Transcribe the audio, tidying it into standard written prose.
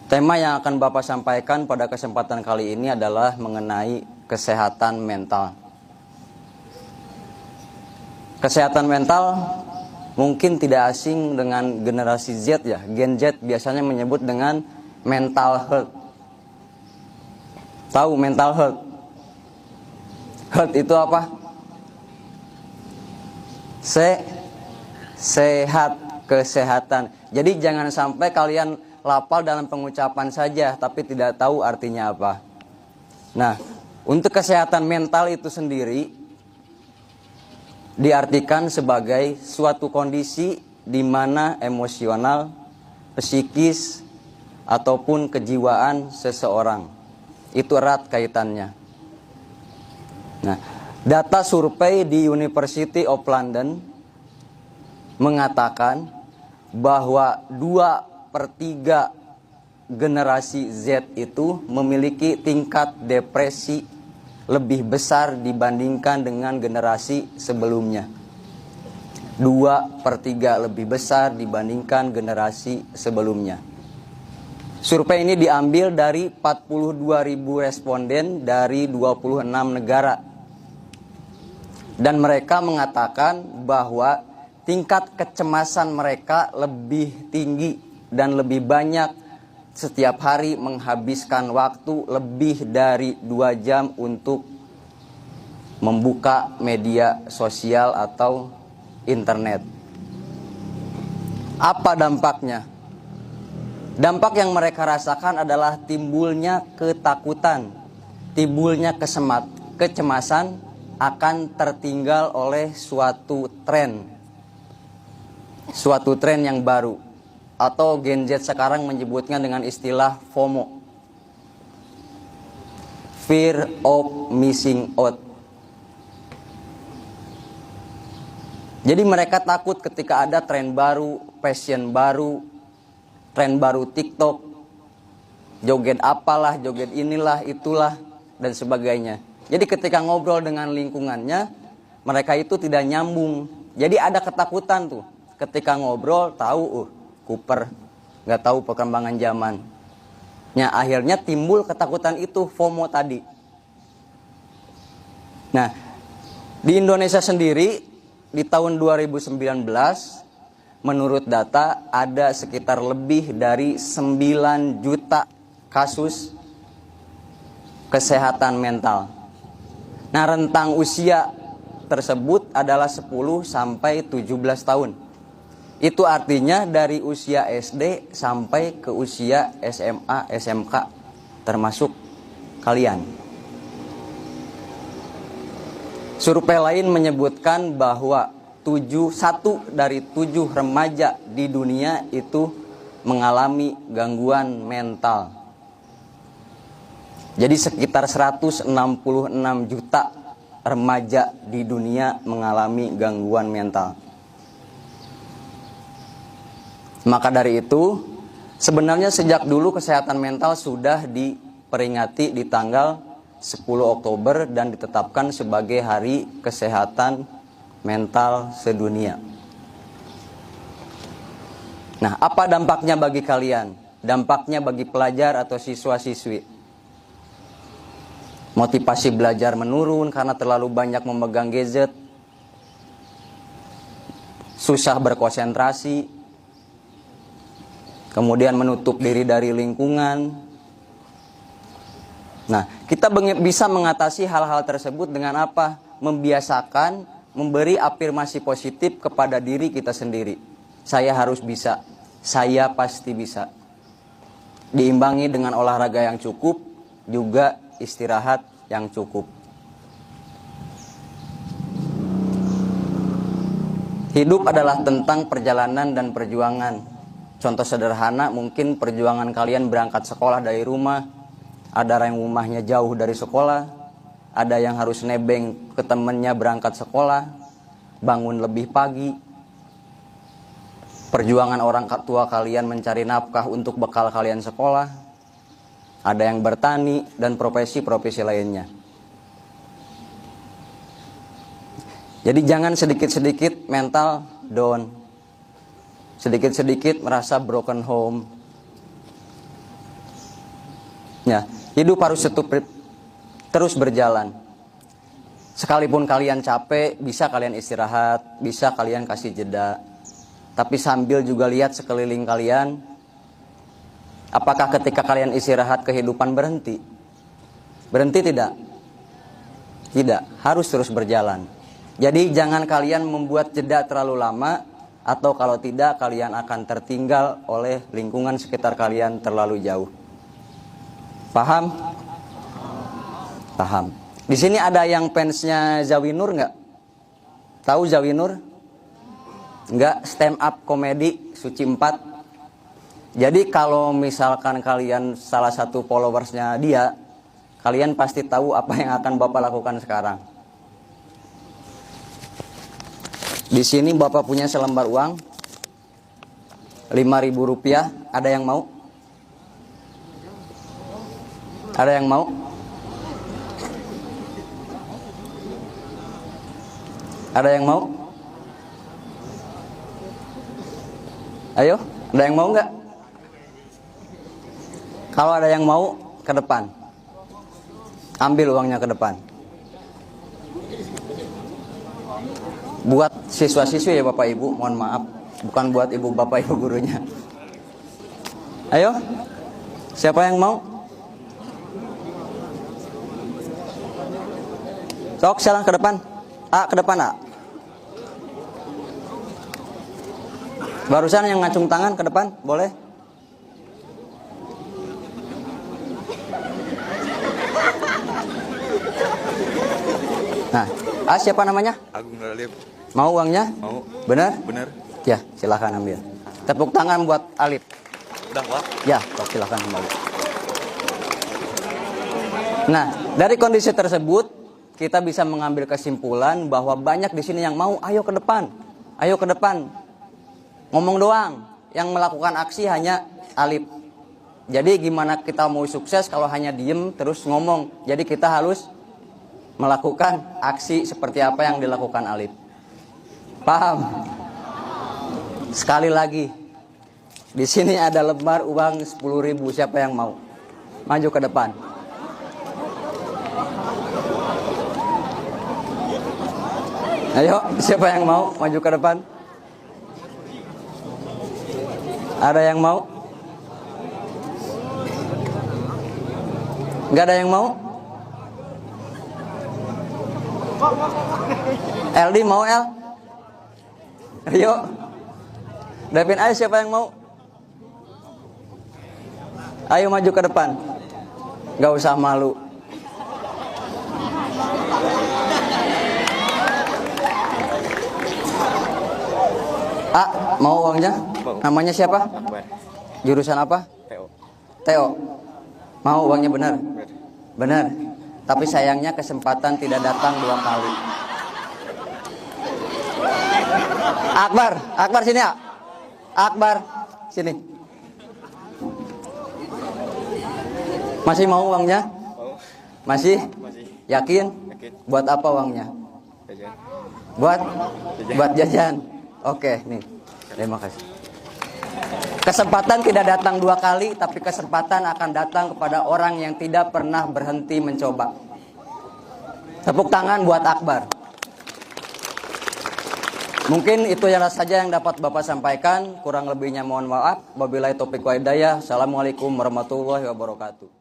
Tema yang akan Bapak sampaikan pada kesempatan kali ini adalah mengenai kesehatan mental. Kesehatan mental mungkin tidak asing dengan generasi Z ya. Gen Z biasanya menyebut dengan mental health. Tahu mental health? Health itu apa? Sehat, kesehatan. Jadi jangan sampai kalian lafal dalam pengucapan saja tapi tidak tahu artinya apa. Nah, untuk kesehatan mental itu sendiri diartikan sebagai suatu kondisi di mana emosional, psikis ataupun kejiwaan seseorang itu erat kaitannya. Nah, data survei di University of London mengatakan bahwa 2/3 generasi Z itu memiliki tingkat depresi lebih besar dibandingkan dengan generasi sebelumnya. 2/3 lebih besar dibandingkan generasi sebelumnya. Survei ini diambil dari 42.000 responden dari 26 negara. Dan mereka mengatakan bahwa tingkat kecemasan mereka lebih tinggi dan lebih banyak setiap hari menghabiskan waktu lebih dari 2 jam untuk membuka media sosial atau internet. Apa dampaknya? Dampak yang mereka rasakan adalah timbulnya ketakutan, timbulnya kecemasan akan tertinggal oleh suatu tren yang baru, atau Gen Z sekarang menyebutnya dengan istilah FOMO, Fear of Missing Out. Jadi mereka takut ketika ada tren baru, fashion baru, tren baru TikTok, joget apalah, joget inilah, itulah, dan sebagainya. Jadi ketika ngobrol dengan lingkungannya, mereka itu tidak nyambung. Jadi ada ketakutan tuh. Ketika ngobrol tahu kuper, nggak tahu perkembangan zaman. Nah, akhirnya timbul ketakutan itu, FOMO tadi. Nah, di Indonesia sendiri di tahun 2019 menurut data ada sekitar lebih dari 9 juta kasus kesehatan mental. Nah, rentang usia tersebut adalah 10 sampai 17 tahun. Itu artinya dari usia SD sampai ke usia SMA, SMK, termasuk kalian. Survei lain menyebutkan bahwa 1 dari 7 remaja di dunia itu mengalami gangguan mental. Jadi sekitar 166 juta remaja di dunia mengalami gangguan mental. Maka dari itu, sebenarnya sejak dulu kesehatan mental sudah diperingati di tanggal 10 Oktober dan ditetapkan sebagai Hari Kesehatan Mental Sedunia. Nah, apa dampaknya bagi kalian? Dampaknya bagi pelajar atau siswa-siswi? Motivasi belajar menurun karena terlalu banyak memegang gadget, susah berkonsentrasi, kemudian menutup diri dari lingkungan. Nah, kita bisa mengatasi hal-hal tersebut dengan apa? Membiasakan, memberi afirmasi positif kepada diri kita sendiri. Saya harus bisa, saya pasti bisa. Diimbangi dengan olahraga yang cukup, juga istirahat yang cukup. Hidup adalah tentang perjalanan dan perjuangan. Contoh sederhana, mungkin perjuangan kalian berangkat sekolah dari rumah. Ada yang rumahnya jauh dari sekolah, ada yang harus nebeng ke temennya berangkat sekolah, bangun lebih pagi. Perjuangan orang tua kalian mencari nafkah untuk bekal kalian sekolah. Ada yang bertani dan profesi-profesi lainnya. Jadi jangan sedikit-sedikit mental down, sedikit-sedikit merasa broken home. Ya, hidup harus terus berjalan. Sekalipun kalian capek, bisa kalian istirahat, bisa kalian kasih jeda. Tapi sambil juga lihat sekeliling kalian. Apakah ketika kalian istirahat kehidupan berhenti? Berhenti tidak? Tidak, harus terus berjalan. Jadi jangan kalian membuat jeda terlalu lama, atau kalau tidak kalian akan tertinggal oleh lingkungan sekitar kalian terlalu jauh. Paham? Paham. Di sini ada yang fansnya Zawinur nggak? Tahu Zawinur? Nggak, stand up komedi Suci 4. Jadi kalau misalkan kalian salah satu followersnya dia, kalian pasti tahu apa yang akan Bapak lakukan sekarang. Di sini Bapak punya selembar uang Rp5.000. Ada yang mau? Ada yang mau? Ada yang mau? Ayo, ada yang mau nggak? Kalau ada yang mau, ke depan. Ambil uangnya ke depan. Buat siswa-siswi ya Bapak Ibu, mohon maaf. Bukan buat ibu bapak ibu gurunya. Ayo, siapa yang mau? Sok, silang ke depan. Ke depan, Barusan yang ngacung tangan ke depan, boleh? Nah, siapa namanya? Agung Dalip. Mau uangnya? Mau. Benar? Benar. Ya, silahkan ambil. Tepuk tangan buat Alif. Udah, Pak. Ya, silahkan kembali. Nah, dari kondisi tersebut, kita bisa mengambil kesimpulan bahwa banyak di sini yang mau, ayo ke depan. Ayo ke depan. Ngomong doang. Yang melakukan aksi hanya Alif. Jadi gimana kita mau sukses kalau hanya diem terus ngomong. Jadi kita harus melakukan aksi seperti apa yang dilakukan Alif. Paham? Sekali lagi. Di sini ada lembar uang 10.000. Siapa yang mau? Maju ke depan. Ayo, siapa yang mau maju ke depan? Ada yang mau? Nggak ada yang mau? LD mau, El? Ayo. Davin, ayo siapa yang mau? Ayo maju ke depan. Nggak usah malu. Mau uangnya? Mau. Namanya siapa? Akbar. Jurusan apa? PO. Teo. Mau uangnya benar? Benar. Benar. Tapi sayangnya kesempatan tidak datang 2 kali. Akbar sini ya. Akbar, sini. Masih mau uangnya? Mau. Masih? Masih. Yakin? Yakin. Buat apa uangnya? Jajan. Buat jajan. Oke, nih. Terima kasih. Kesempatan tidak datang 2 kali, tapi kesempatan akan datang kepada orang yang tidak pernah berhenti mencoba. Tepuk tangan buat Akbar. Mungkin itu yang saja yang dapat Bapak sampaikan. Kurang lebihnya mohon maaf. Wabillahi taufiq wa hidayah. Assalamualaikum warahmatullahi wabarakatuh.